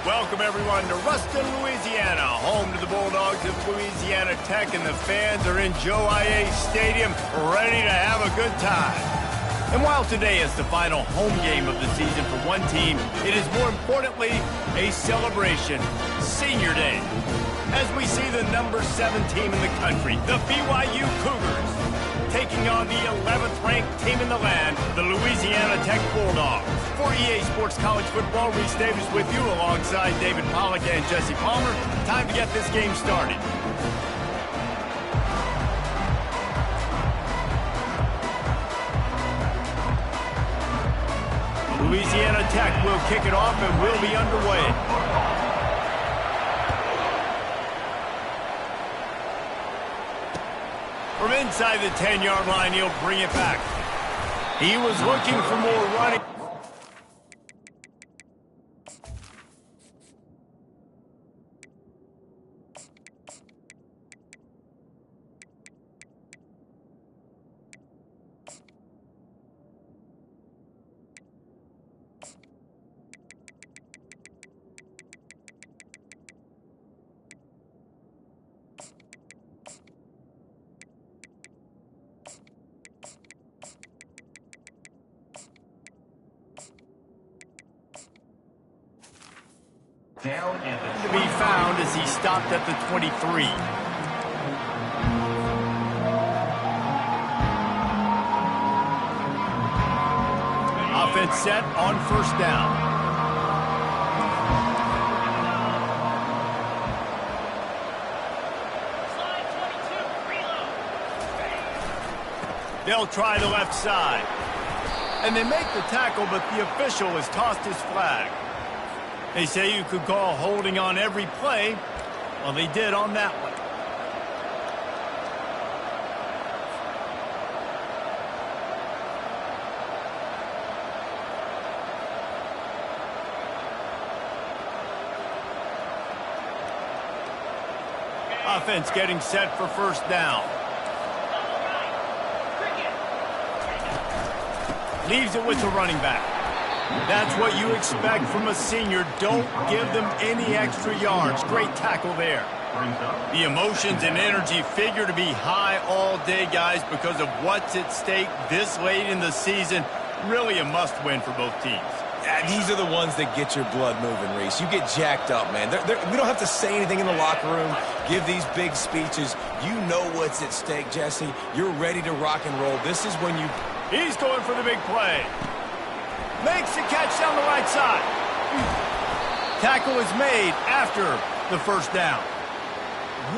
Welcome, everyone, to Ruston, Louisiana, home to the Bulldogs of Louisiana Tech, and the fans are in Joe I.A. Stadium ready to have a good time. And while today is the final home game of the season for one team, it is more importantly a celebration, Senior Day, as we see the number 7 team in the country, the BYU Cougars, taking on the 11th ranked team in the land, the Louisiana Tech Bulldogs. For EA Sports College Football, Reese Davis with you alongside David Pollack and Jesse Palmer. Time to get this game started. Louisiana Tech will kick it off and will be underway. From inside the 10-yard line, he'll bring it back. He was looking for more running. Down and To be found as he stopped at the 23. Offense set on first down. They'll try the left side. And they make the tackle, but the official has tossed his flag. They say you could call holding on every play. Well, they did on that one. Offense getting set for first down. Leaves it with the running back. That's what you expect from a senior. Don't give them any extra yards. Great tackle there. The emotions and energy figure to be high all day, guys, because of what's at stake this late in the season. Really a must-win for both teams. Yeah, these are the ones that get your blood moving, Reese. You get jacked up, man. We don't have to say anything in the locker room, give these big speeches. You know what's at stake, Jesse. You're ready to rock and roll. This is when you... He's going for the big play. Makes the catch down the right side. Tackle is made after the first down.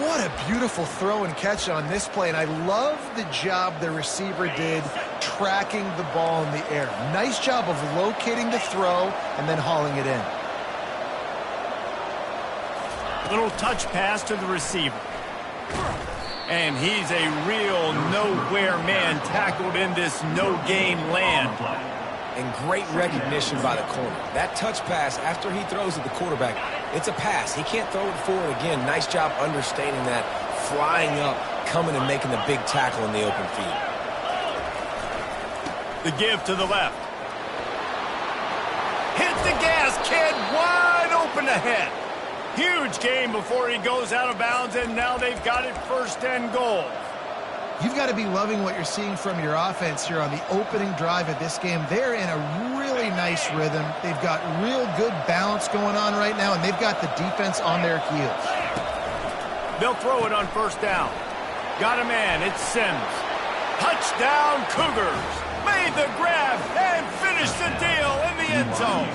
What a beautiful throw and catch on this play, and I love the job the receiver did tracking the ball in the air. Nice job of locating the throw and then hauling it in. Little touch pass to the receiver. And he's a real nowhere man tackled in this no-gain land. And great recognition by the corner. That touch pass after he throws at the quarterback, it's a pass. He can't throw it forward again. Nice job understanding that, flying up, coming and making the big tackle in the open field. The give to the left. Hit the gas, kid, wide open ahead. Huge game before he goes out of bounds, and now they've got it first and goal. You've got to be loving what you're seeing from your offense here on the opening drive of this game. They're in a really nice rhythm. They've got real good balance going on right now, and they've got the defense on their heels. They'll throw it on first down. Got a man, it's Sims. Touchdown, Cougars. Made the grab and finished the deal in the end zone.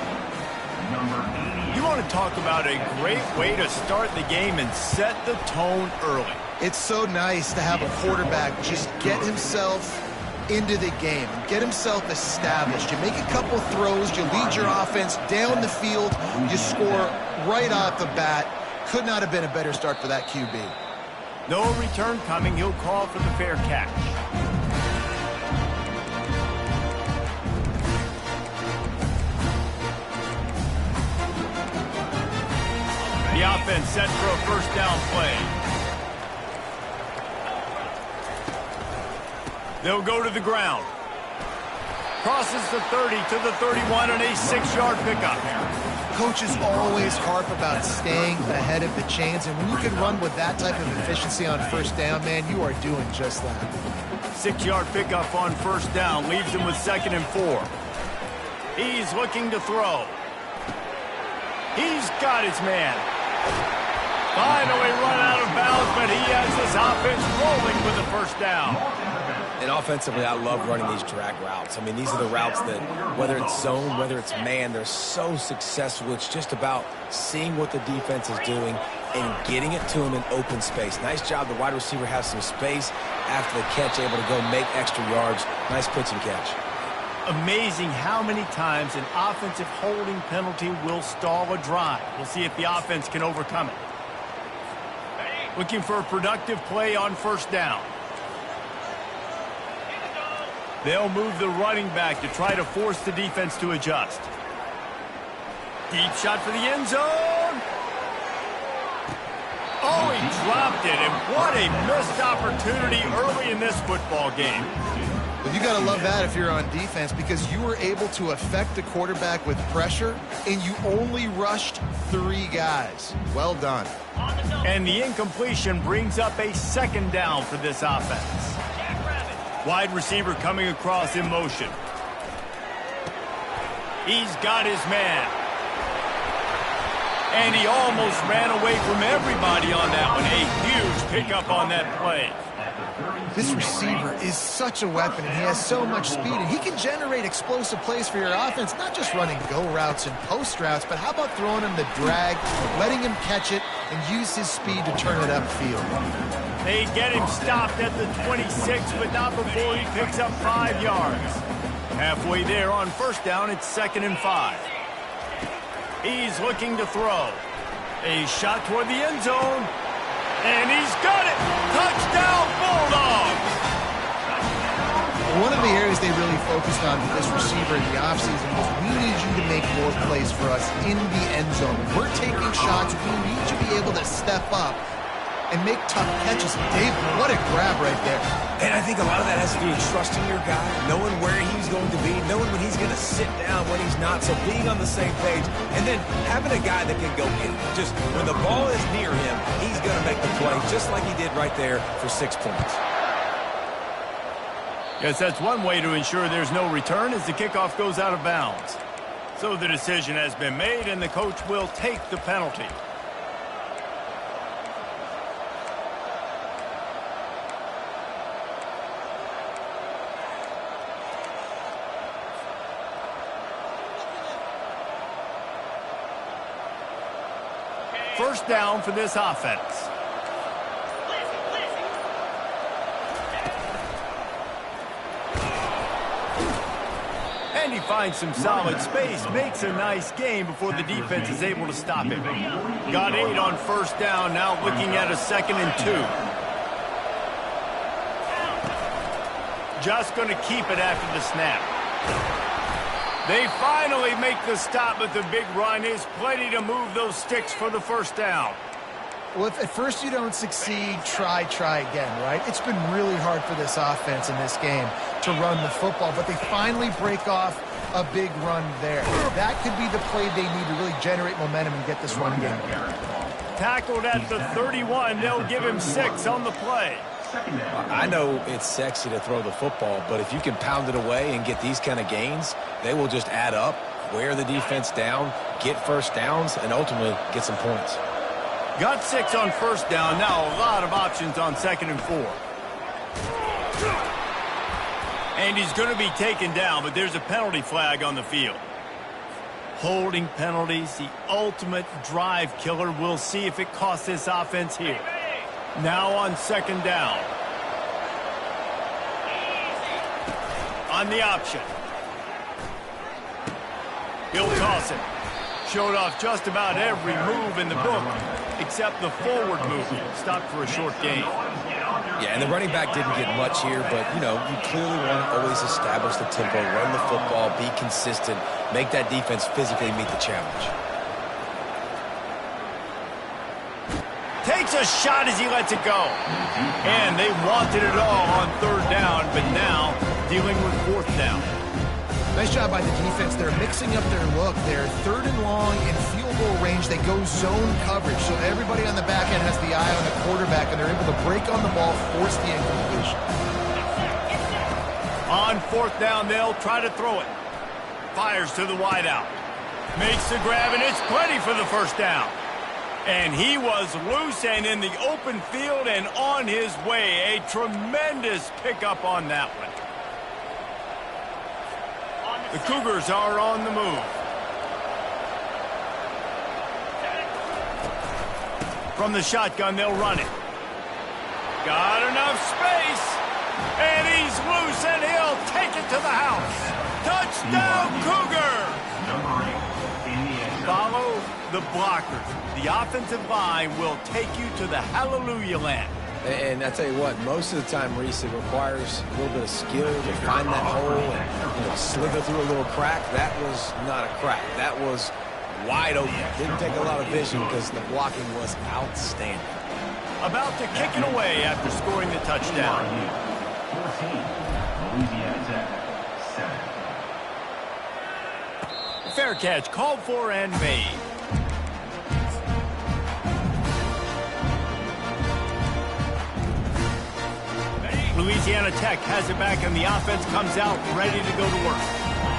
You want to talk about a great way to start the game and set the tone early. It's so nice to have a quarterback just get himself into the game and get himself established. You make a couple throws, you lead your offense down the field, you score right off the bat. Could not have been a better start for that QB. No return coming. He'll call for the fair catch. The offense set for a first down play. They'll go to the ground. Crosses the 30 to the 31 on a 6-yard pickup. Coaches always harp about staying ahead of the chains, and when you can run with that type of efficiency on first down, man, you are doing just that. 6-yard pickup on first down leaves him with 2nd and 4. He's looking to throw. He's got his man. Finally run out of bounds, but he has his offense rolling with the first down. And offensively, I love running these drag routes. I mean, these are the routes that, whether it's zone, whether it's man, they're so successful. It's just about seeing what the defense is doing and getting it to him in open space. Nice job. The wide receiver has some space after the catch, able to go make extra yards. Nice pitch and catch. Amazing how many times an offensive holding penalty will stall a drive. We'll see if the offense can overcome it. Looking for a productive play on first down. They'll move the running back to try to force the defense to adjust. Deep shot for the end zone. Oh, he dropped it, and what a missed opportunity early in this football game. Well, you got to love that if you're on defense, because you were able to affect the quarterback with pressure, and you only rushed 3 guys. Well done. And the incompletion brings up a 2nd down for this offense. Wide receiver coming across in motion. He's got his man. And he almost ran away from everybody on that one. A huge pickup on that play. This receiver is such a weapon, and he has so much speed, and he can generate explosive plays for your offense, not just running go routes and post routes, but how about throwing him the drag, letting him catch it, and use his speed to turn it upfield. They get him stopped at the 26, but not before he picks up 5 yards. Halfway there on first down, it's 2nd and 5. He's looking to throw. A shot toward the end zone. And he's got it! Touchdown, Bulldogs! One of the areas they really focused on with this receiver in the offseason was, we need you to make more plays for us in the end zone. We're taking shots. We need you to be able to step up and make tough catches. Dave, what a grab right there. And I think a lot of that has to do with trusting your guy, knowing where he's going to be, knowing when he's going to sit down, when he's not, so being on the same page, and then having a guy that can go get it. Just when the ball is near him, he's going to make the play, just like he did right there for 6 points. Yes, that's one way to ensure there's no return as the kickoff goes out of bounds. So the decision has been made, and the coach will take the penalty. First down for this offense. And he finds some solid space, makes a nice gain before the defense is able to stop him. Got 8 on first down, now looking at a 2nd and 2. Just going to keep it after the snap. They finally make the stop, but the big run is plenty to move those sticks for the first down. Well, if at first you don't succeed, try again, right? It's been really hard for this offense in this game to run the football, but they finally break off a big run there. That could be the play they need to really generate momentum and get this run game going. Tackled at the 31, they'll give him 6 on the play. I know it's sexy to throw the football, but if you can pound it away and get these kind of gains, they will just add up, wear the defense down, get first downs, and ultimately get some points. Got 6 on first down. Now a lot of options on 2nd and 4. And he's going to be taken down, but there's a penalty flag on the field. Holding penalties, the ultimate drive killer. We'll see if it costs this offense here. Now on 2nd down. On the option. He'll toss it. Showed off just about every move in the book, except the forward movement. Stopped for a short gain. Yeah, and the running back didn't get much here, but, you know, you clearly want to always establish the tempo, run the football, be consistent, make that defense physically meet the challenge. Takes a shot as he lets it go. And they wanted it all on 3rd down, but now dealing with 4th down. Nice job by the defense. They're mixing up their look. They're 3rd and long in field goal range. They go zone coverage, so everybody on the back end has the eye on the quarterback, and they're able to break on the ball, force the incompletion. On 4th down, they'll try to throw it. Fires to the wideout. Makes the grab, and it's plenty for the 1st down. And he was loose and in the open field and on his way. A tremendous pickup on that one. The Cougars are on the move. From the shotgun, they'll run it. Got enough space. And he's loose, and he'll take it to the house. Touchdown, Cougar! Follow the blockers. The offensive line will take you to the hallelujah land. And I tell you what, most of the time, Reese, it requires a little bit of skill to find that hole and slither through a little crack. That was not a crack. That was wide open. Didn't take a lot of vision because the blocking was outstanding. About to kick it away after scoring the touchdown. Fair catch called for and made. Louisiana Tech has it back, and the offense comes out ready to go to work.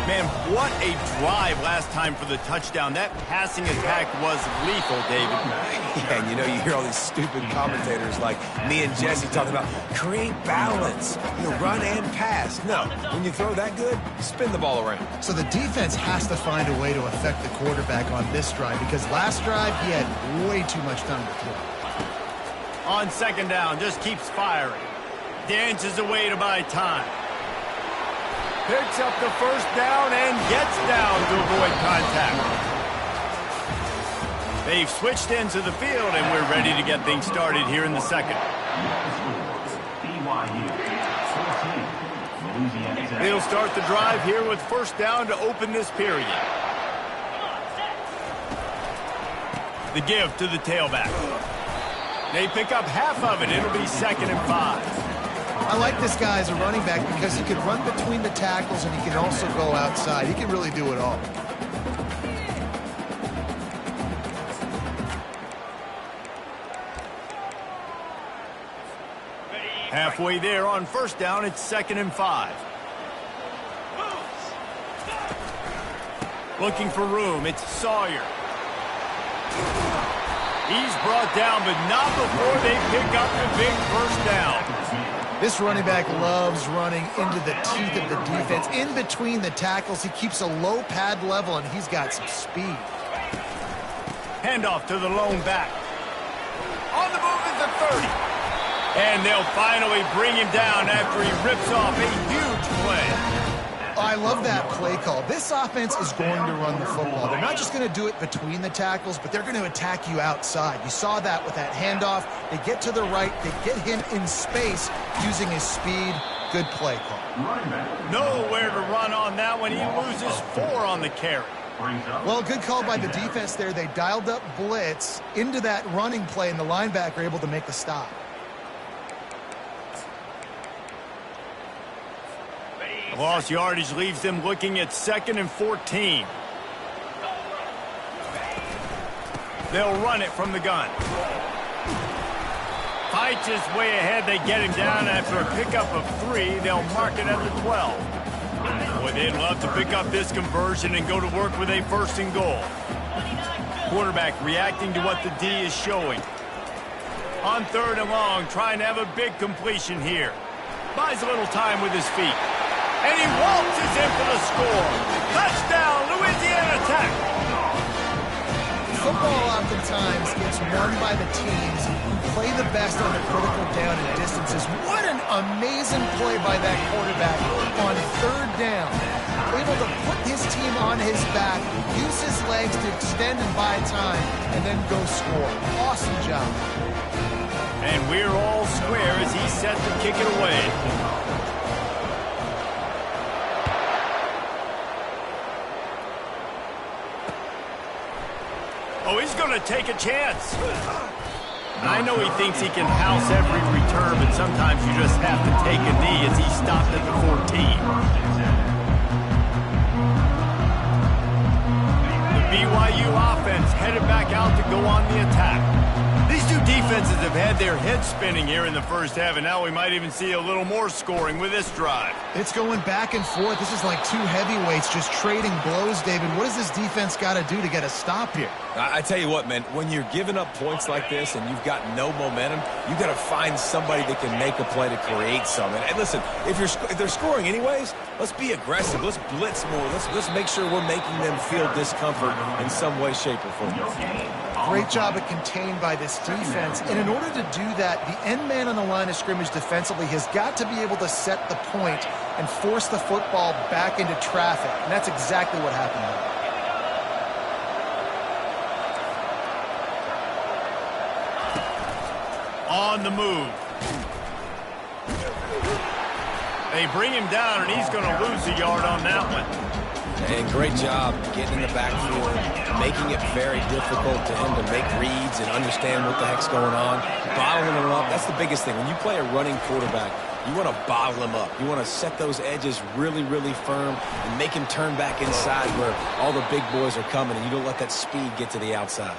Man, what a drive last time for the touchdown. That passing attack was lethal, David. Yeah, and you hear all these stupid commentators like me and Jesse talking about create balance, run and pass. No, when you throw that good, spin the ball around. So the defense has to find a way to affect the quarterback on this drive, because last drive he had way too much time to throw. On 2nd down, just keeps firing. Dances away to buy time. Picks up the 1st down and gets down to avoid contact. They've switched into the field, and we're ready to get things started here in the 2nd. They'll start the drive here with 1st down to open this period. The give to the tailback. They pick up half of it. It'll be 2nd and 5. I like this guy as a running back because he can run between the tackles and he can also go outside. He can really do it all. Halfway there on 1st down, it's 2nd and 5. Looking for room, it's Sawyer. He's brought down, but not before they pick up the big 1st down. This running back loves running into the teeth of the defense. In between the tackles, he keeps a low pad level, and he's got some speed. Handoff to the lone back. On the move at the 30. And they'll finally bring him down after he rips off a huge play. I love that play call. This offense is going to run the football. They're not just going to do it between the tackles, but they're going to attack you outside. You saw that with that handoff. They get to the right. They get him in space using his speed. Good play call. Nowhere to run on that one. He loses 4 on the carry. Well, good call by the defense there. They dialed up blitz into that running play, and the linebacker able to make the stop. Lost yardage leaves them looking at 2nd and 14. They'll run it from the gun. Fights his way ahead. They get him down after a pickup of 3. They'll mark it at the 12. Boy, they'd love to pick up this conversion and go to work with a 1st and goal. Quarterback reacting to what the D is showing. On 3rd and long, trying to have a big completion here. Buys a little time with his feet. And he waltzes in for the score. Touchdown, Louisiana Tech. Football oftentimes gets won by the teams who play the best on the critical down and distances. What an amazing play by that quarterback on 3rd down. Able to put his team on his back, use his legs to extend and buy time, and then go score. Awesome job. And we're all square as he's set to kick it away. Oh, he's going to take a chance. I know he thinks he can house every return, but sometimes you just have to take a knee as he stopped at the 14. BYU offense headed back out to go on the attack. These two defenses have had their heads spinning here in the first half, and now we might even see a little more scoring with this drive. It's going back and forth. This is like two heavyweights just trading blows, David. What does this defense got to do to get a stop here? I tell you what, man, when you're giving up points like this and you've got no momentum, you got to find somebody that can make a play to create something. And listen, if they're scoring anyways, let's be aggressive. Let's blitz more. Let's make sure we're making them feel discomfort in some way, shape, or form. Great job of contained by this defense. And in order to do that, the end man on the line of scrimmage defensively has got to be able to set the point and force the football back into traffic. And that's exactly what happened there. On the move. They bring him down, and he's going to lose a yard on that one. And great job getting in the backfield, making it very difficult to him to make reads and understand what the heck's going on. Bottling him up, that's the biggest thing. When you play a running quarterback, you want to bottle him up. You want to set those edges really, really firm and make him turn back inside where all the big boys are coming, and you don't let that speed get to the outside.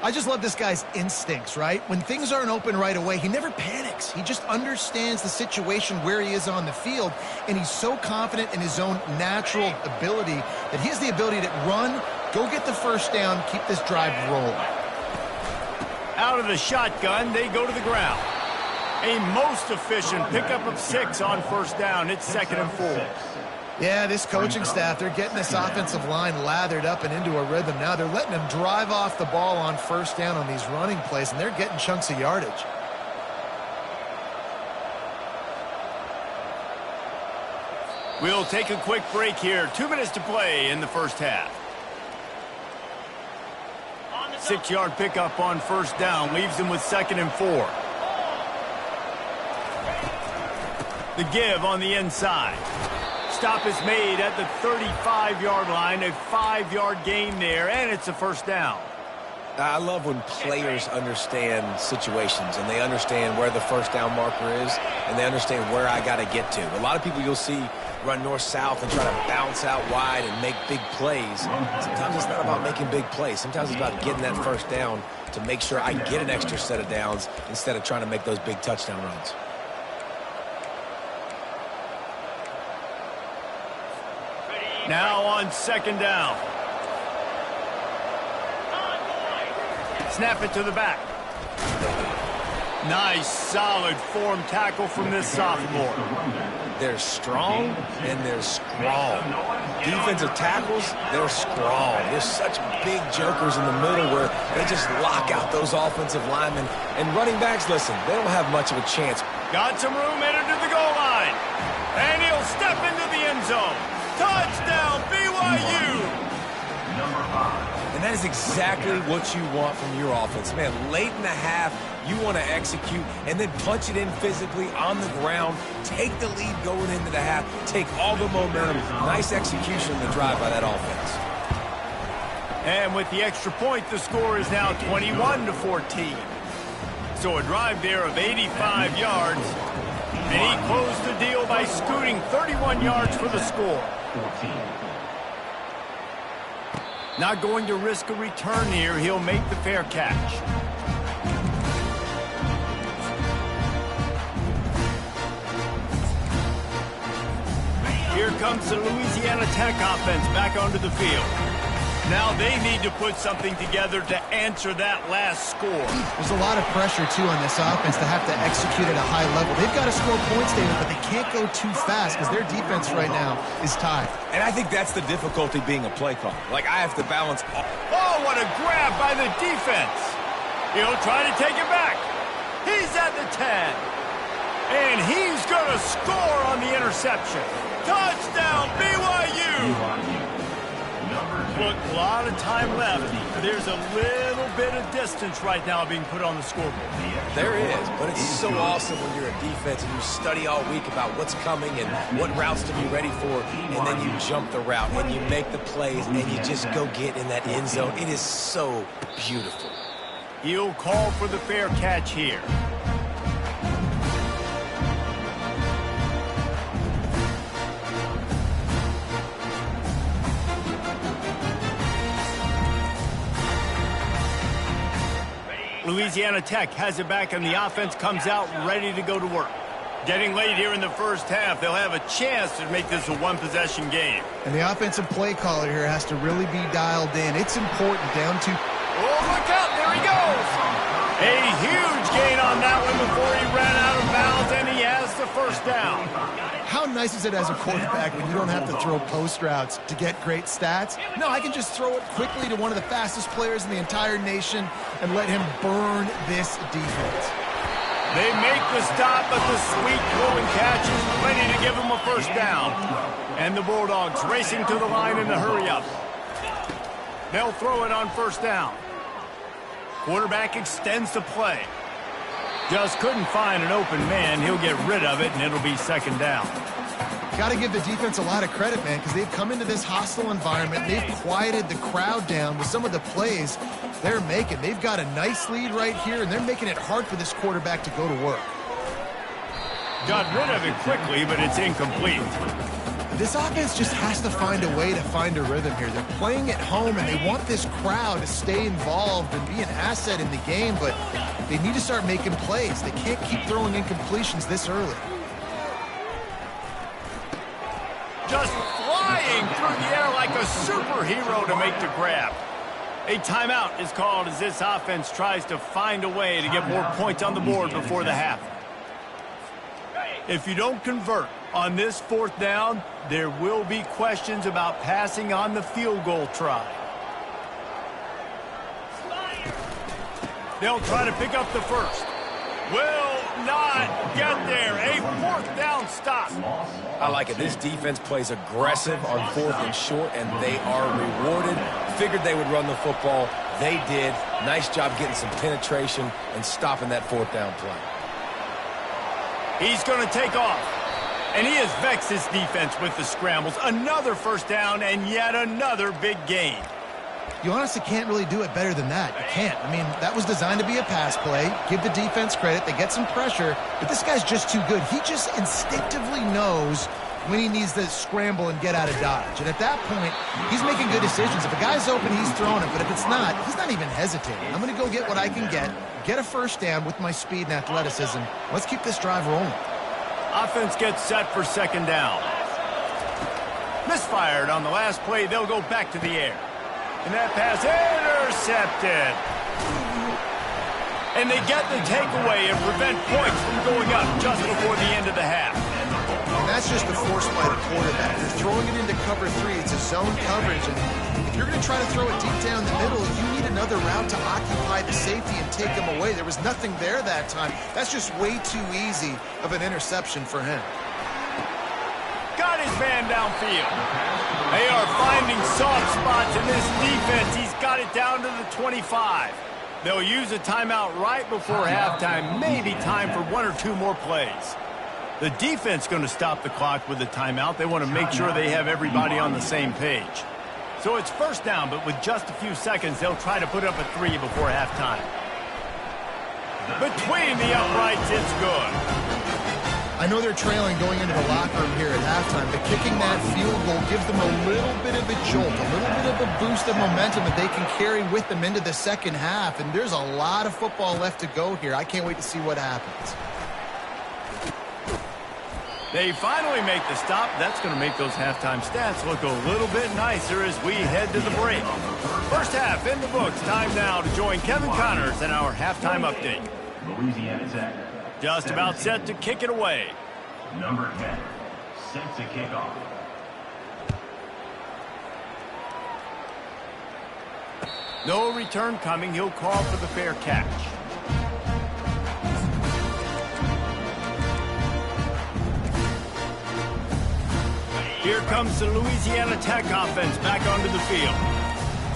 I just love this guy's instincts, right? When things aren't open right away, he never panics. He just understands the situation where he is on the field, and he's so confident in his own natural ability that he has the ability to run, go get the first down, keep this drive rolling. Out of the shotgun, they go to the ground. A most efficient pickup of 6 on first down. It's 2nd and 4. Yeah, this coaching staff, they're getting this offensive line lathered up and into a rhythm now. They're letting them drive off the ball on first down on these running plays, and they're getting chunks of yardage. We'll take a quick break here. 2 minutes to play in the first half. 6-yard pickup on first down leaves them with 2nd and 4. The give on the inside. Stop is made at the 35-yard line, a 5-yard gain there, and it's a first down. I love when players understand situations and they understand where the first down marker is and they understand where I got to get to. A lot of people you'll see run north-south and try to bounce out wide and make big plays. Sometimes it's not about making big plays. Sometimes it's about getting that first down to make sure I get an extra set of downs instead of trying to make those big touchdown runs. Now on 2nd down. Snap it to the back. Nice, solid form tackle from this sophomore. They're strong and they're strong. Defensive tackles, they're strong. There's such big jokers in the middle where they just lock out those offensive linemen. And running backs, listen, they don't have much of a chance. Got some room, entered to the goal line. And he'll step into the end zone. Touchdown, BYU! And that is exactly what you want from your offense. Man, late in the half, you want to execute and then punch it in physically on the ground, take the lead going into the half, take all the momentum. Nice execution in the drive by that offense. And with the extra point, the score is now 21-14. So a drive there of 85 yards. And he closed the deal by scooting 31 yards for the score. Not going to risk a return here. He'll make the fair catch. Here comes the Louisiana Tech offense back onto the field. Now they need to put something together to answer that last score. There's a lot of pressure, too, on this offense to have to execute at a high level. They've got to score points, David, but they can't go too fast because their defense right now is tied. And I think that's the difficulty being a play caller. Like, I have to balance. Oh, what a grab by the defense. He'll try to take it back. He's at the 10. And he's going to score on the interception. Touchdown, BYU! Look, a lot of time left. There's a little bit of distance right now being put on the scoreboard. There is, but it's so awesome when you're a defense and you study all week about what's coming and what routes to be ready for, and then you jump the route and you make the plays and you just go get in that end zone. It is so beautiful. He'll call for the fair catch here. Louisiana Tech has it back, and the offense comes out ready to go to work. Getting late here in the first half, they'll have a chance to make this a one-possession game. And the offensive play caller here has to really be dialed in. It's important down to... Oh, look out, there he goes! A huge gain on that one before he ran out of bounds, and he has the first down. How nice is it as a quarterback when you don't have to throw post routes to get great stats? No, I can just throw it quickly to one of the fastest players in the entire nation and let him burn this defense. They make the stop, but the sweet throw and catch is ready to give him a first down. And the Bulldogs racing to the line in the hurry-up. They'll throw it on first down. Quarterback extends the play. Just couldn't find an open man. He'll get rid of it, and it'll be second down. Got to give the defense a lot of credit, man, because they've come into this hostile environment. They've quieted the crowd down with some of the plays they're making. They've got a nice lead right here, and they're making it hard for this quarterback to go to work. Got rid of it quickly, but it's incomplete. This offense just has to find a way to find a rhythm here. They're playing at home, and they want this crowd to stay involved and be an asset in the game, but they need to start making plays. They can't keep throwing incompletions this early. Just flying through the air like a superhero to make the grab. A timeout is called as this offense tries to find a way to get more points on the board before the half. If you don't convert on this fourth down, there will be questions about passing on the field goal try. They'll try to pick up the first. Will not get there. A fourth down stop. I like it. This defense plays aggressive on fourth and short, and they are rewarded. Figured they would run the football. They did. Nice job getting some penetration and stopping that fourth down play. He's going to take off. And he has vexed his defense with the scrambles. Another first down and yet another big gain. You honestly can't really do it better than that. You can't. I mean, that was designed to be a pass play. Give the defense credit. They get some pressure, but this guy's just too good. He just instinctively knows when he needs to scramble and get out of dodge. And at that point, he's making good decisions. If a guy's open, he's throwing it, but if it's not, he's not even hesitating. I'm going to go get what I can get a first down with my speed and athleticism. Let's keep this drive rolling. Offense gets set for second down. Misfired on the last play. They'll go back to the air. And that pass intercepted. And they get the takeaway and prevent points from going up just before the end of the half. And that's just the force by the quarterback. They're throwing it into cover three. It's a zone coverage. And if you're going to try to throw it deep down the middle, you need another route to occupy the safety and take him away. There was nothing there that time. That's just way too easy of an interception for him. Got his man downfield. They are finding soft spots in this defense. He's got it down to the 25. They'll use a timeout right before halftime. Maybe time for one or two more plays. The defense going to stop the clock with a timeout. They want to make sure they have everybody on the same page. So it's first down, but with just a few seconds, they'll try to put up a three before halftime. Between the uprights, it's good. I know they're trailing going into the locker room here at halftime, but kicking that field goal gives them a little bit of a jolt, a little bit of a boost of momentum that they can carry with them into the second half. And there's a lot of football left to go here. I can't wait to see what happens. They finally make the stop. That's going to make those halftime stats look a little bit nicer as we head to the break. First half in the books. Time now to join Kevin Connors in our halftime update. Louisiana Tech. Just about set to kick it away. Number 10, set to kick off. No return coming. He'll call for the fair catch. Here comes the Louisiana Tech offense back onto the field.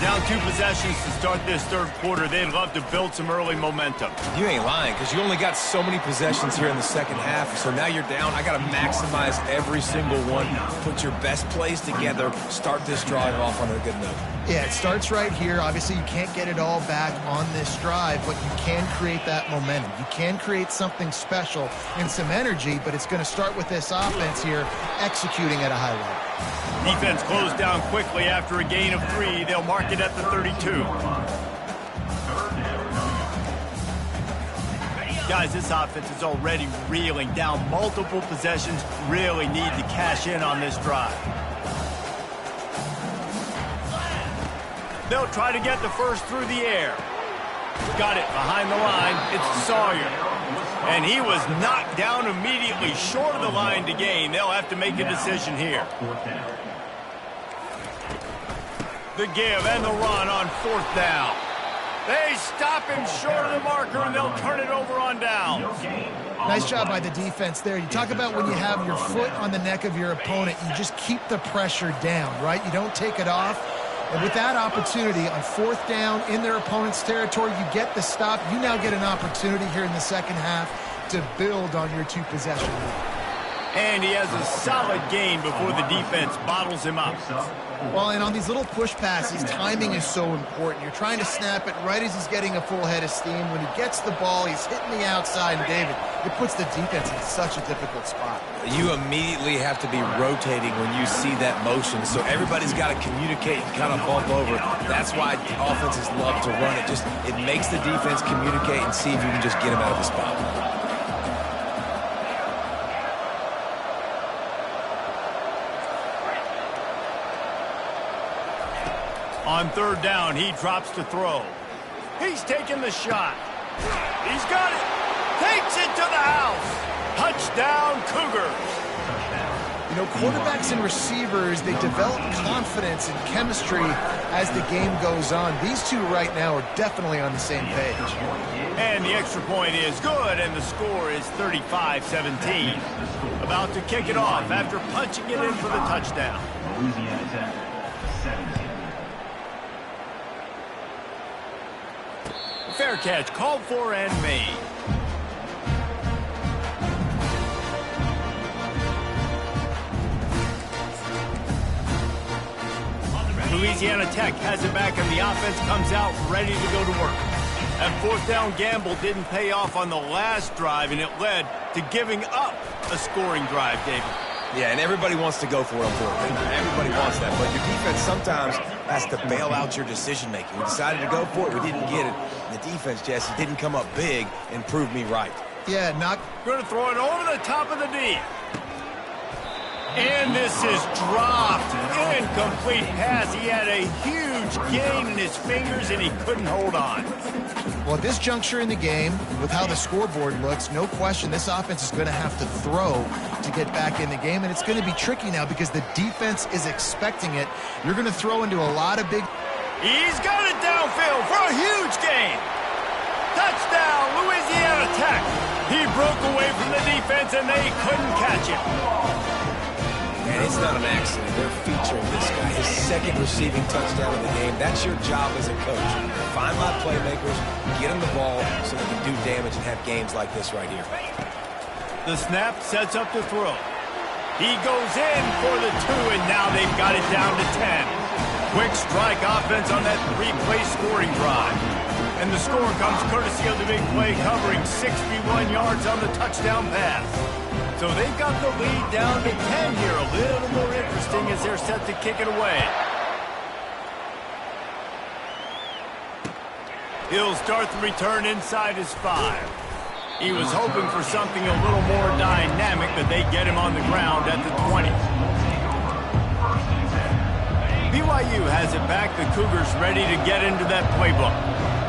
Down 2 possessions to start this third quarter. They'd love to build some early momentum. You ain't lying, because you only got so many possessions here in the second half, so now you're down. I got to maximize every single one. Put your best plays together. Start this drive off on a good note. Yeah, it starts right here. Obviously, you can't get it all back on this drive, but you can create that momentum. You can create something special and some energy, but it's going to start with this offense here executing at a high level. Defense closed down quickly after a gain of 3. They'll mark it at the 32. Guys, this offense is already reeling down multiple possessions. Really need to cash in on this drive. They'll try to get the first through the air. Got it behind the line. It's Sawyer. And he was knocked down immediately short of the line to gain. They'll have to make a decision here. The give and the run on 4th down. They stop him short of the marker, and they'll turn it over on down. Nice job by the defense there. You talk about when you have your foot on the neck of your opponent, you just keep the pressure down, right? You don't take it off. And with that opportunity on 4th down in their opponent's territory, you get the stop. You now get an opportunity here in the second half to build on your 2-possession lead. And he has a solid gain before the defense bottles him up. Well, and on these little push passes, timing is so important. You're trying to snap it right as he's getting a full head of steam. When he gets the ball, he's hitting the outside. And, David, it puts the defense in such a difficult spot. You immediately have to be rotating when you see that motion, so everybody's got to communicate and kind of bump over. That's why offenses love to run it. It makes the defense communicate and see if you can just get him out of the spot. On 3rd down, he drops to throw. He's taking the shot. He's got it. Takes it to the house. Touchdown, Cougars. You know, quarterbacks and receivers, they develop confidence and chemistry as the game goes on. These two right now are definitely on the same page. And the extra point is good, and the score is 35-17. About to kick it off after punching it in for the touchdown. Louisiana Tech, 17. Fair catch called for and made. Louisiana Tech has it back, and the offense comes out ready to go to work. That 4th down gamble didn't pay off on the last drive, and it led to giving up a scoring drive, David. Yeah, and everybody wants to go for it on 4th down. Everybody wants that, but your defense sometimes has to bail out your decision-making. We decided to go for it. We didn't get it. And the defense, Jesse, didn't come up big and prove me right. Yeah, going to throw it over the top of the D. And this is dropped. Incomplete pass. He had a huge gain in his fingers, and he couldn't hold on. Well, at this juncture in the game, with how the scoreboard looks, no question this offense is going to have to throw to get back in the game, and it's going to be tricky now because the defense is expecting it. You're going to throw into a lot of big... He's got it downfield for a huge gain. Touchdown, Louisiana Tech. He broke away from the defense, and they couldn't catch him. And it's not an accident. They're featuring this guy. His 2nd receiving touchdown of the game. That's your job as a coach. Find my playmakers, get them the ball so they can do damage and have games like this right here. The snap sets up the throw. He goes in for the 2, and now they've got it down to 10. Quick strike offense on that 3-play scoring drive. And the score comes courtesy of the big play, covering 61 yards on the touchdown pass. So they've got the lead down to 10 here. A little more interesting as they're set to kick it away. He'll start the return inside his 5. He was hoping for something a little more dynamic, but they get him on the ground at the 20. BYU has it back. The Cougars ready to get into that playbook.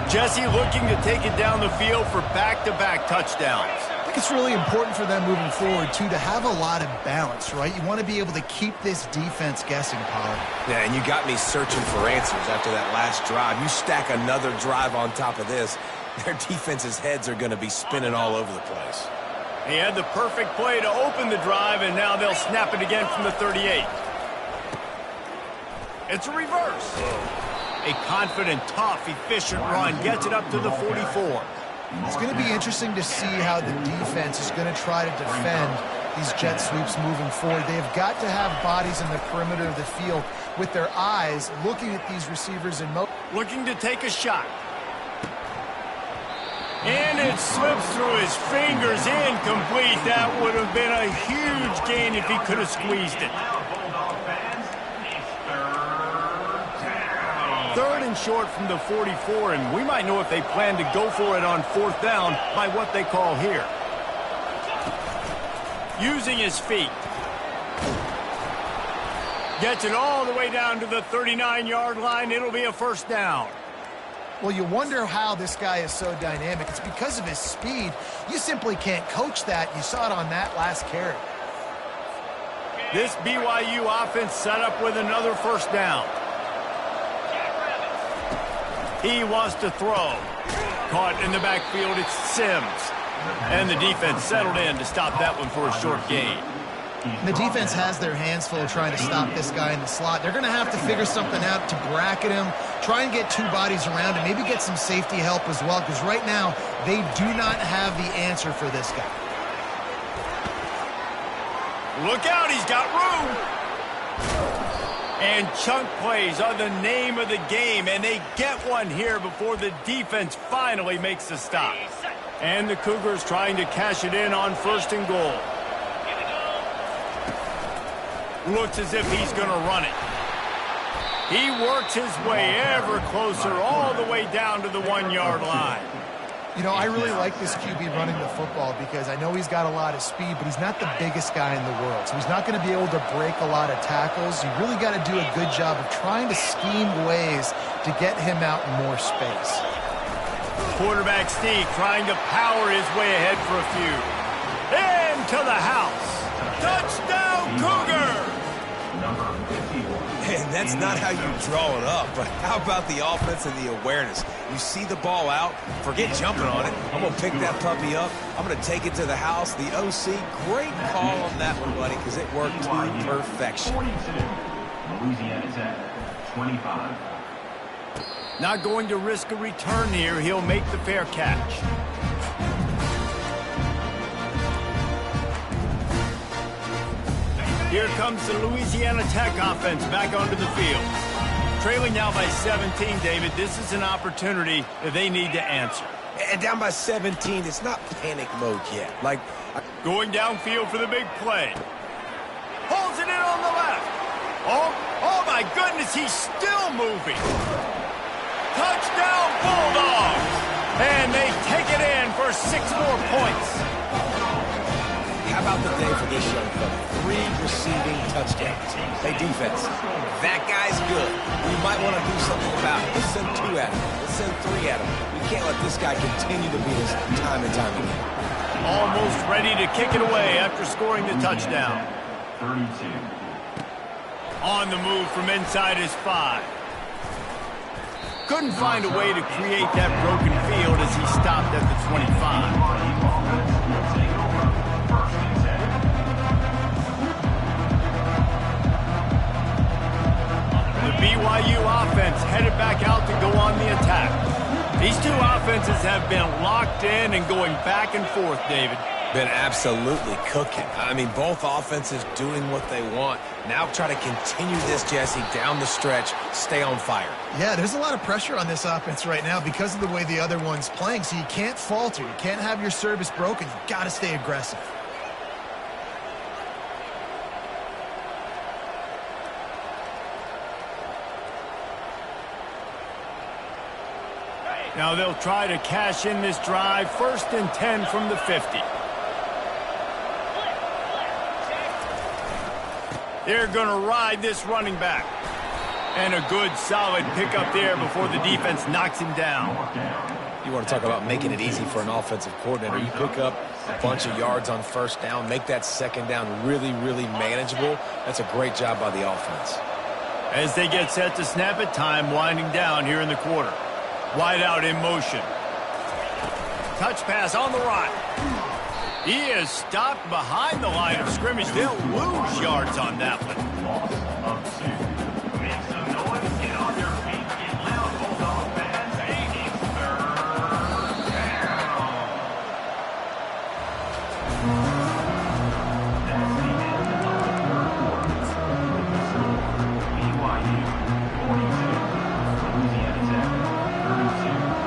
Jesse looking to take it down the field for back-to-back touchdowns. I think it's really important for them moving forward, too, to have a lot of balance, right? You want to be able to keep this defense guessing, Pollard. Yeah, and you got me searching for answers after that last drive. You stack another drive on top of this, their defense's heads are going to be spinning all over the place. He had the perfect play to open the drive, and now they'll snap it again from the 38. It's a reverse. A confident, tough, efficient run gets it up to the 44. It's going to be interesting to see how the defense is going to try to defend these jet sweeps moving forward. They have got to have bodies in the perimeter of the field with their eyes looking at these receivers in motion. Looking to take a shot. And it slips through his fingers, incomplete. That would have been a huge gain if he could have squeezed it. 3rd and falling short from the 44, and we might know if they plan to go for it on 4th down by what they call here. Using his feet. Gets it all the way down to the 39-yard line. It'll be a 1st down. Well, you wonder how this guy is so dynamic. It's because of his speed. You simply can't coach that. You saw it on that last carry. This BYU offense set up with another 1st down. He wants to throw. Caught in the backfield, it's Sims. And the defense settled in to stop that one for a short gain. The defense has their hands full trying to stop this guy in the slot. They're going to have to figure something out to bracket him, try and get 2 bodies around him, maybe get some safety help as well, because right now they do not have the answer for this guy. Look out, he's got room. And chunk plays are the name of the game, and they get one here before the defense finally makes the stop. And the Cougars trying to cash it in on 1st and goal. Looks as if he's going to run it. He works his way ever closer all the way down to the 1-yard line. You know, I really like this QB running the football because I know he's got a lot of speed, but he's not the biggest guy in the world. So he's not going to be able to break a lot of tackles. You really got to do a good job of trying to scheme ways to get him out in more space. Quarterback sneak trying to power his way ahead for a few. Into the house. Touchdown, Cougar! And that's not how you draw it up, but how about the offense and the awareness? You see the ball out, forget jumping on it. I'm going to pick that puppy up. I'm going to take it to the house. The OC, great call on that one, buddy, because it worked to perfection. 42. Louisiana's at 25. Not going to risk a return here. He'll make the fair catch. Here comes the Louisiana Tech offense back onto the field. Trailing now by 17, David. This is an opportunity that they need to answer. And down by 17, it's not panic mode yet. Going downfield for the big play. Holds it in on the left. Oh my goodness, he's still moving. Touchdown, Bulldogs! And they take it in for 6 more points. How about the day for this young fella? 3 receiving touchdowns. Hey, defense, that guy's good. We might want to do something about it. Let's send 2 at him. Let's send 3 at him. We can't let this guy continue to beat us time and time again. Almost ready to kick it away after scoring the touchdown. 32. On the move from inside his 5. Couldn't find a way to create that broken field as he stopped at the 25. The BYU offense headed back out to go on the attack. These 2 offenses have been locked in and going back and forth, David. Been absolutely cooking. I mean, both offenses doing what they want. Now try to continue this, Jesse, down the stretch. Stay on fire. Yeah, there's a lot of pressure on this offense right now because of the way the other one's playing, so you can't falter. You can't have your service broken. You've got to stay aggressive. Now they'll try to cash in this drive. 1st and 10 from the 50. They're going to ride this running back. And a good, solid pickup there before the defense knocks him down. You want to talk about making it easy for an offensive coordinator. You pick up a bunch of yards on 1st down, make that 2nd down really, really manageable. That's a great job by the offense. As they get set to snap it, time winding down here in the quarter. Wide out in motion. Touch pass on the right. He is stopped behind the line of scrimmage. They'll lose yards on that one. Loss of 2. Make some noise. Get on your feet. Get loud, Bulldog fans. It's 3rd down. That's the end of the 3rd quarter. BYU 42. Louisiana Tech 32.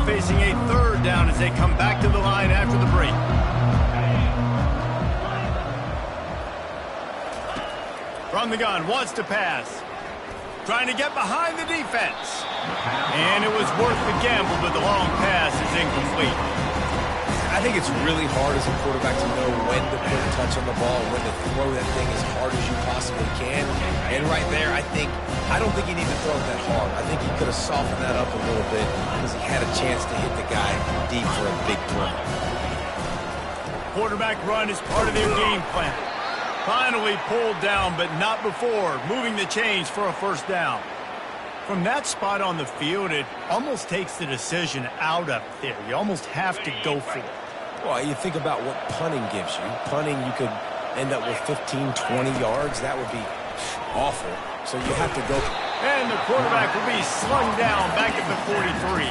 Facing a 3rd down as they come back to the line after the break. from the gun, wants to pass. Trying to get behind the defense. And it was worth the gamble, but the long pass is incomplete. I think it's really hard as a quarterback to know when to put a touch on the ball, when to throw that thing as hard as you possibly can. And right there, I don't think he needed to throw it that hard. I think he could have softened that up a little bit because he had a chance to hit the guy deep for a big throw. Quarterback run is part of their game plan. Finally pulled down, but not before moving the chains for a first down. From that spot on the field, it almost takes the decision out up there. You almost have to go for it. Well, you think about what punting gives you. Punting, you could end up with 15, 20 yards. That would be awful. So you have to go. And the quarterback will be slung down back at the 43.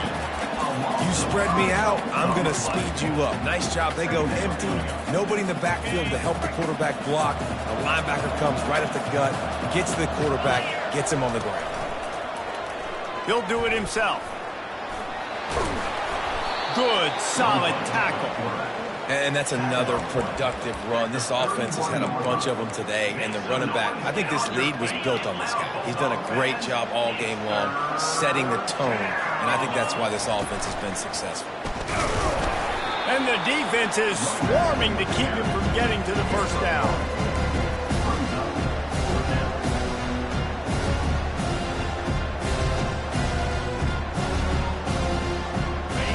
You spread me out, I'm going to speed you up. Nice job. They go empty. Nobody in the backfield to help the quarterback block. The linebacker comes right up the gut, gets to the quarterback, gets him on the ground. He'll do it himself. Good, solid tackle. And that's another productive run. This offense has had a bunch of them today, and the running back, I think this lead was built on this guy. He's done a great job all game long setting the tone, and I think that's why this offense has been successful. And the defense is swarming to keep him from getting to the first down.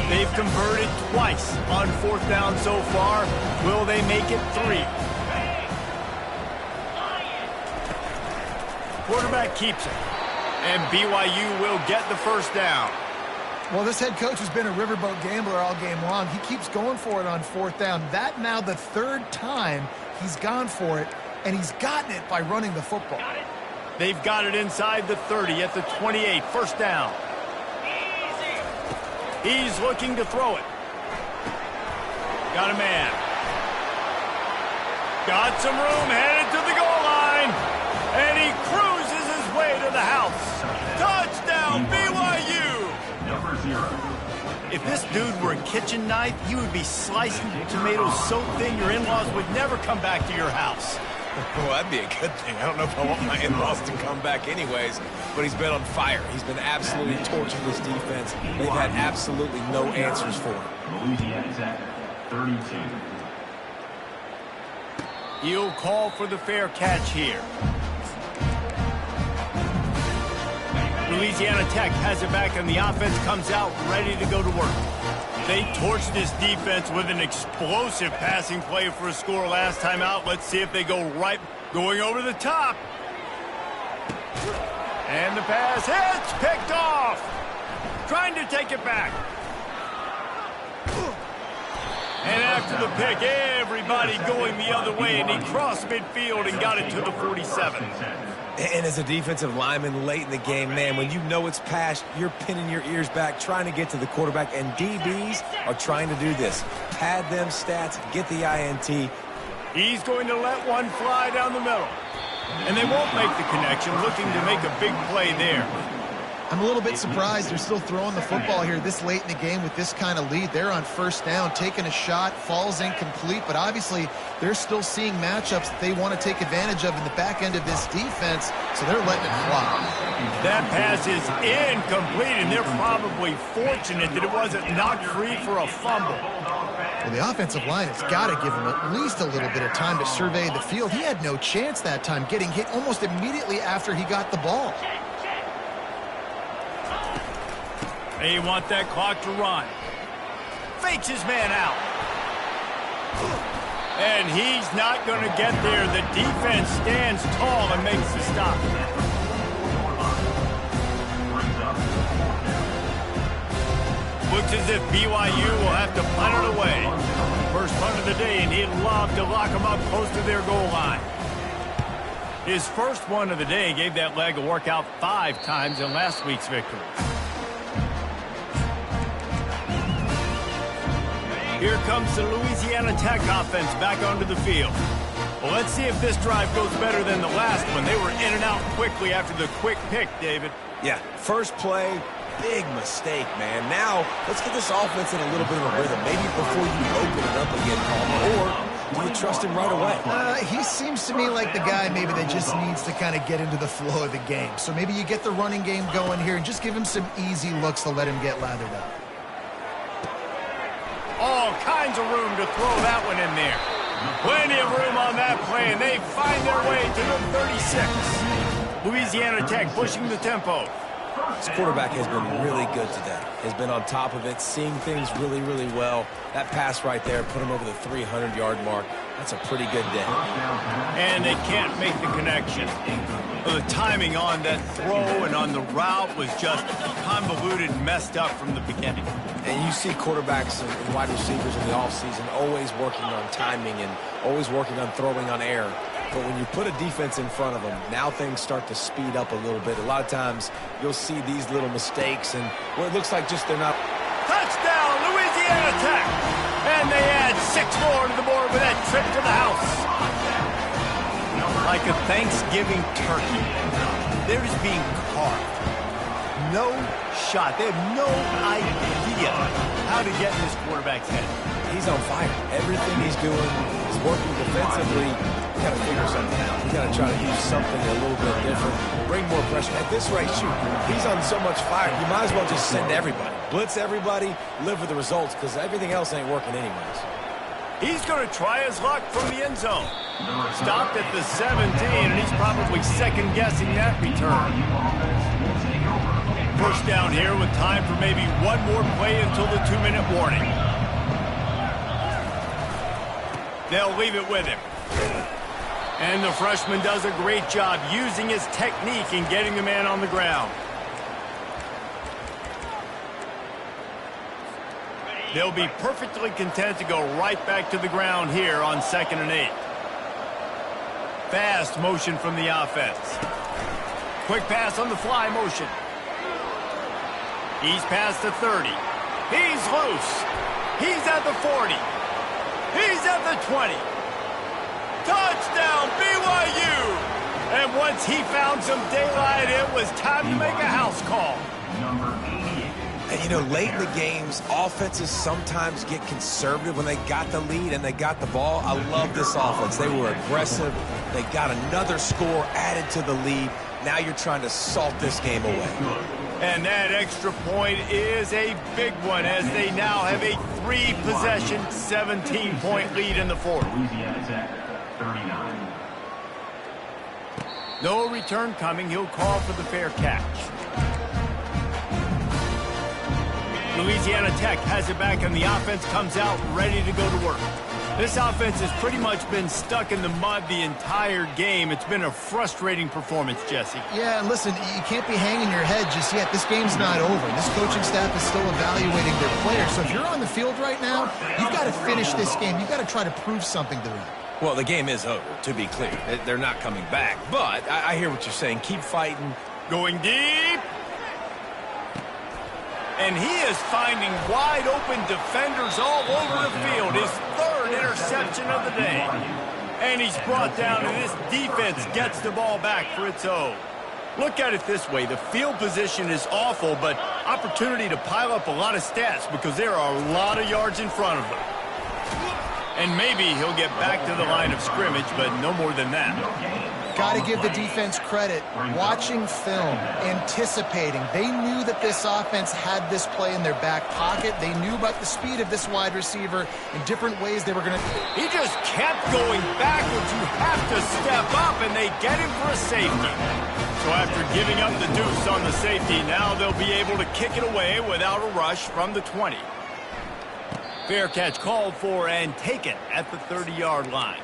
They've converted twice on fourth down so far. Will they make it 3? Quarterback keeps it. And BYU will get the first down. Well, this head coach has been a riverboat gambler all game long. He keeps going for it on fourth down. That now the third time he's gone for it, and he's gotten it by running the football. They've got it inside the 30 at the 28. First down. He's looking to throw it. Got a man. Got some room, headed to the goal line. And he cruises his way to the house. Touchdown, BYU! Number 0. If this dude were a kitchen knife, he would be slicing tomatoes so thin your in-laws would never come back to your house. Well, that'd be a good thing. I don't know if I want my in-laws to come back anyways, but he's been on fire. He's been absolutely torching this defense. They've had absolutely no answers for him. Louisiana Tech, 32. He'll call for the fair catch here. Louisiana Tech has it back, and the offense comes out ready to go to work. They torched this defense with an explosive passing play for a score last time out. Let's see if they go right, going over the top. And the pass hits, picked off. Trying to take it back. And after the pick, everybody going the other way, and he crossed midfield and got it to the 47. And as a defensive lineman late in the game, man, when you know it's passed, you're pinning your ears back, trying to get to the quarterback, and DBs are trying to do this. Pad them stats, get the INT. He's going to let one fly down the middle. And they won't make the connection, looking to make a big play there. I'm a little bit surprised they're still throwing the football here this late in the game with this kind of lead. They're on first down, taking a shot, falls incomplete, but obviously they're still seeing matchups that they want to take advantage of in the back end of this defense, so they're letting it fly. That pass is incomplete, and they're probably fortunate that it wasn't knocked free for a fumble. Well, the offensive line has got to give him at least a little bit of time to survey the field. He had no chance that time, getting hit almost immediately after he got the ball. They want that clock to run. Fakes his man out. And he's not going to get there. The defense stands tall and makes the stop. Looks as if BYU will have to punt it away. First punt of the day, and he'd love to lock them up close to their goal line. His first one of the day gave that leg a workout 5 times in last week's victory. Here comes the Louisiana Tech offense back onto the field. Well, let's see if this drive goes better than the last one. They were in and out quickly after the quick pick, David. Yeah, first play, big mistake, man. Now, let's get this offense in a little bit of a rhythm. Maybe before you open it up again, Palmer, or do you trust him right away? He seems to me like the guy maybe that just needs to kind of get into the flow of the game. So maybe you get the running game going here and just give him some easy looks to let him get lathered up. All kinds of room to throw that one in there. Plenty of room on that play, and they find their way to the 36. Louisiana Tech pushing the tempo. This quarterback has been really good today. Has been on top of it, seeing things really, really well. That pass right there put him over the 300-yard mark. That's a pretty good day. And they can't make the connection. Well, the timing on that throw and on the route was just convoluted and messed up from the beginning. And you see quarterbacks and wide receivers in the offseason always working on timing and always working on throwing on air. But when you put a defense in front of them, now things start to speed up a little bit. A lot of times you'll see these little mistakes and well, it looks like just they're not. Touchdown, Louisiana Tech! And they add 6 more to the board with that trip to the house. Like a Thanksgiving turkey, they're just being carved. No shot. They have no idea how to get in this quarterback's head. He's on fire. Everything he's doing is working defensively. We got to figure something out. We got to try to use something a little bit different. Bring more pressure. At this rate, shoot, he's on so much fire. You might as well just send everybody. Blitz everybody, live with the results, because everything else ain't working anyways. He's going to try his luck from the end zone. Stopped at the 17, and he's probably second-guessing that return. First down here with time for maybe one more play until the 2-minute warning. They'll leave it with him. And the freshman does a great job using his technique and getting the man on the ground. They'll be perfectly content to go right back to the ground here on 2nd and 8. Fast motion from the offense. Quick pass on the fly motion. He's past the 30. He's loose. He's at the 40. He's at the 20. Touchdown, BYU! And once he found some daylight, it was time to make a house call. And, you know, late in the games, offenses sometimes get conservative when they got the lead and they got the ball. I love this offense. They were aggressive. They got another score added to the lead. Now you're trying to salt this game away. And that extra point is a big one as they now have a 3-possession, 17-point lead in the fourth. Louisiana Tech, 39. No return coming. He'll call for the fair catch. Louisiana Tech has it back, and the offense comes out ready to go to work. This offense has pretty much been stuck in the mud the entire game. It's been a frustrating performance, Jesse. Yeah, and listen, you can't be hanging your head just yet. This game's not over. This coaching staff is still evaluating their players. So if you're on the field right now, you've got to finish this game. You've got to try to prove something to them. Well, the game is over, to be clear. They're not coming back. But I hear what you're saying. Keep fighting. Going deep. And he is finding wide-open defenders all over the field. His 3rd interception of the day. And he's brought down, and this defense gets the ball back for its own. Look at it this way. The field position is awful, but opportunity to pile up a lot of stats because there are a lot of yards in front of him. And maybe he'll get back to the line of scrimmage, but no more than that. Got to give the defense credit. Watching film, anticipating. They knew that this offense had this play in their back pocket. They knew about the speed of this wide receiver in different ways they were going to. He just kept going backwards. You have to step up, and they get him for a safety. So after giving up the deuce on the safety, now they'll be able to kick it away without a rush from the 20. Fair catch called for and taken at the 30-yard line.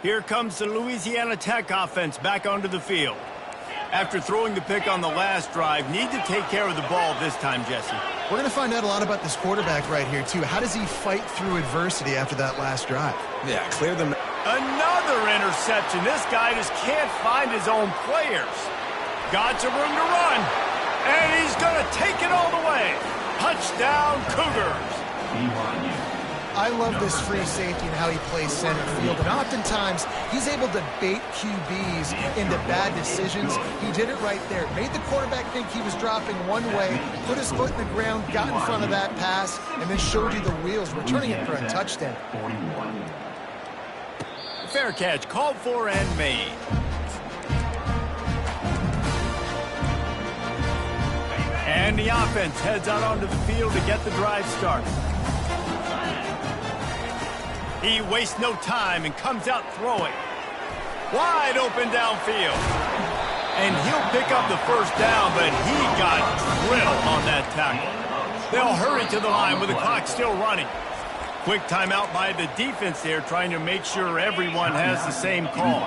Here comes the Louisiana Tech offense back onto the field. After throwing the pick on the last drive, need to take care of the ball this time, Jesse. We're going to find out a lot about this quarterback right here, too. How does he fight through adversity after that last drive? Yeah, clear them. Another interception. This guy just can't find his own players. Got some room to run. And he's going to take it all the way. Touchdown, Cougars. I love this free safety and how he plays center field. And oftentimes, he's able to bait QBs into bad decisions. He did it right there. Made the quarterback think he was dropping one way, put his foot in the ground, got in front of that pass, and then showed you the wheels, returning it for a touchdown. Fair catch, called for and made. And the offense heads out onto the field to get the drive started. He wastes no time and comes out throwing. Wide open downfield. And he'll pick up the first down, but he got drilled on that tackle. They'll hurry to the line with the clock still running. Quick timeout by the defense there, trying to make sure everyone has the same call.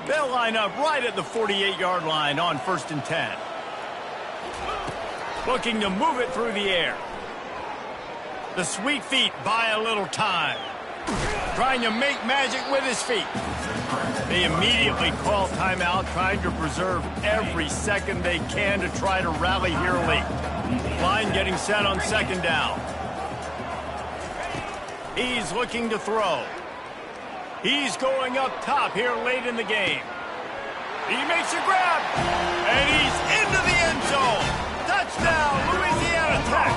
They'll line up right at the 48-yard line on 1st and 10. Looking to move it through the air. The sweet feet buy a little time. Trying to make magic with his feet. They immediately call timeout, trying to preserve every second they can to try to rally here late. Line getting set on 2nd down. He's looking to throw. He's going up top here late in the game. He makes a grab, and he's into the end zone. Touchdown, Louisiana Tech.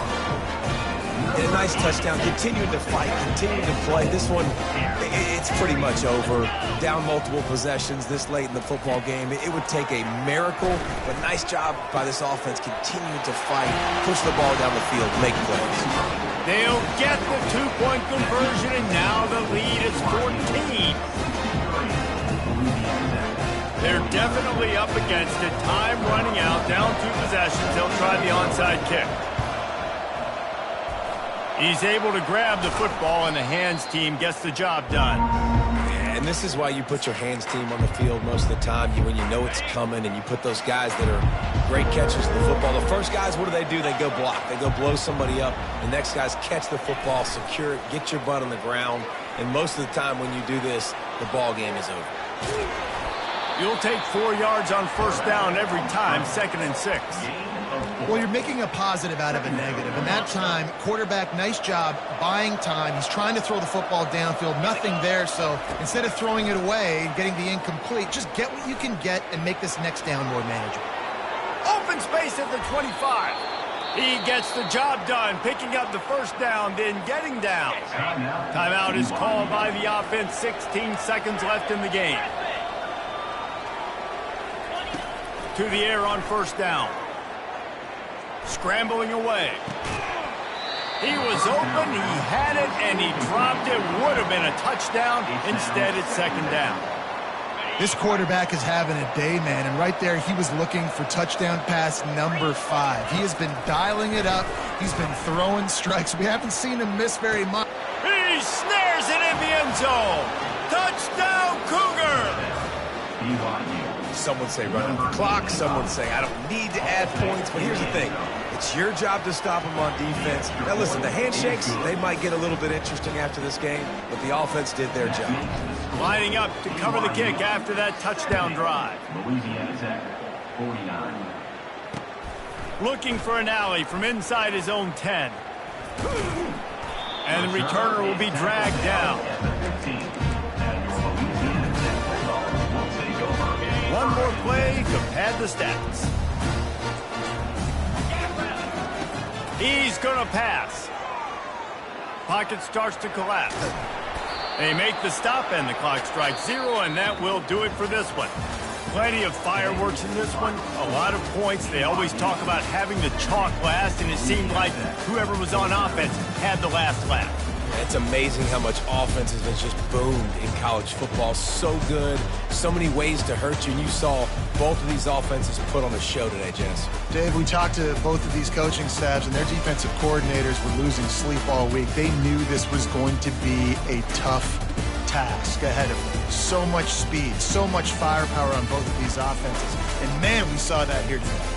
And a nice touchdown, continuing to fight, continuing to play. This one, it's pretty much over. Down multiple possessions this late in the football game. It would take a miracle, but nice job by this offense continuing to fight, push the ball down the field, make plays. They'll get the 2-point conversion, and now the lead is 14. They're definitely up against it. Time running out, down 2 possessions. They'll try the onside kick. He's able to grab the football, and the hands team gets the job done. And this is why you put your hands team on the field most of the time, when you know it's coming, and you put those guys that are great catchers of the football. The first guys, what do? They go block. They go blow somebody up. The next guys catch the football, secure it, get your butt on the ground. And most of the time when you do this, the ball game is over. You'll take 4 yards on 1st down every time, 2nd and 6. Well, you're making a positive out of a negative. And that time, quarterback, nice job buying time. He's trying to throw the football downfield. Nothing there, so instead of throwing it away and getting the incomplete, just get what you can get and make this next down more manageable. Open space at the 25. He gets the job done, picking up the 1st down, then getting down. Timeout is called by the offense. 16 seconds left in the game. To the air on 1st down. Scrambling away. He was open, he had it, and he dropped it. Would have been a touchdown. Instead, it's 2nd down. This quarterback is having a day, man, and right there he was looking for touchdown pass number 5. He has been dialing it up. He's been throwing strikes. We haven't seen him miss very much. He snares it in the end zone. Touchdown, Cougar! Some would say run out the clock. Some would say I don't need to add points. But here's the thing. It's your job to stop them on defense. Now, listen, the handshakes, they might get a little bit interesting after this game, but the offense did their job. Lining up to cover the kick after that touchdown drive. Louisiana Tech, 49. Looking for an alley from inside his own 10. And the returner will be dragged down. One more play to pad the stats. He's going to pass. Pocket starts to collapse. They make the stop, and the clock strikes 0, and that will do it for this one. Plenty of fireworks in this one, a lot of points. They always talk about having the chalk last, and it seemed like whoever was on offense had the last laugh. It's amazing how much offense has just boomed in college football. So good, so many ways to hurt you. And you saw both of these offenses put on a show today, Jess. Dave, we talked to both of these coaching staffs, and their defensive coordinators were losing sleep all week. They knew this was going to be a tough task ahead of them. So much speed, so much firepower on both of these offenses. And, man, we saw that here today.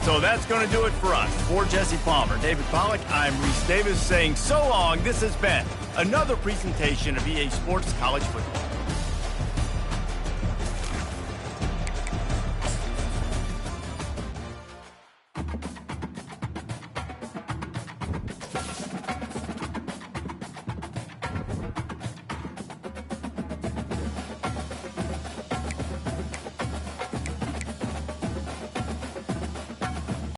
So that's going to do it for us. For Jesse Palmer, David Pollack, I'm Reese Davis saying so long. This has been another presentation of EA Sports College Football.